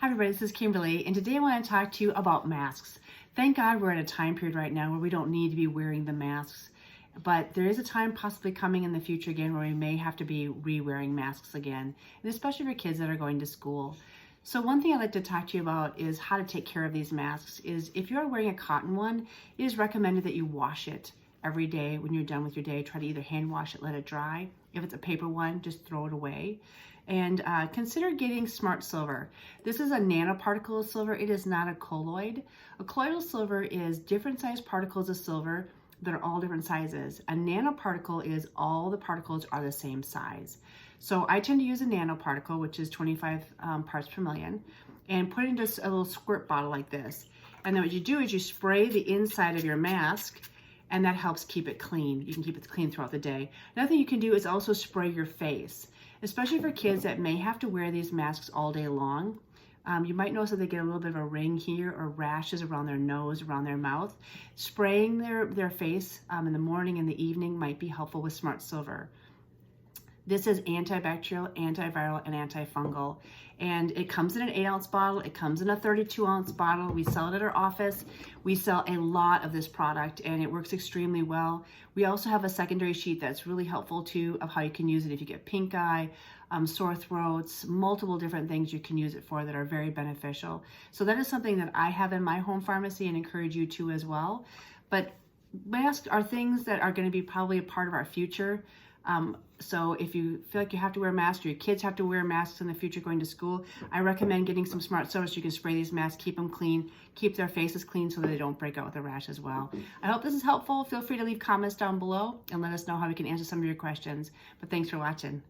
Hi everybody, this is Kimberly, and today I want to talk to you about masks. Thank God we're at a time period right now where we don't need to be wearing the masks, but there is a time possibly coming in the future again where we may have to be re-wearing masks again, and especially for kids that are going to school. So one thing I'd like to talk to you about is how to take care of these masks. Is if you're wearing a cotton one, it is recommended that you wash it every day. When you're done with your day, try to either hand wash it, let it dry. If it's a paper one, just throw it away. And consider getting smart silver. This is a nanoparticle of silver. It is not a colloid. A colloidal silver is different sized particles of silver that are all different sizes. A nanoparticle is all the particles are the same size. So I tend to use a nanoparticle, which is 25 parts per million, and put it into a little squirt bottle like this. And then what you do is you spray the inside of your mask, and that helps keep it clean. You can keep it clean throughout the day. Another thing you can do is also spray your face, especially for kids that may have to wear these masks all day long. You might notice that they get a little bit of a ring here or rashes around their nose, around their mouth. Spraying their face in the morning and the evening might be helpful with Smart Silver. This is antibacterial, antiviral, and antifungal. And it comes in an 8-ounce bottle. It comes in a 32-ounce bottle. We sell it at our office. We sell a lot of this product, and it works extremely well. We also have a secondary sheet that's really helpful too of how you can use it if you get pink eye, sore throats, multiple different things you can use it for that are very beneficial. So that is something that I have in my home pharmacy and encourage you to as well. But masks are things that are going to be probably a part of our future. So if you feel like you have to wear a mask or your kids have to wear masks in the future going to school, I recommend getting some Smart Silver so you can spray these masks, keep them clean, keep their faces clean so that they don't break out with a rash as well. I hope this is helpful. Feel free to leave comments down below and let us know how we can answer some of your questions. But thanks for watching.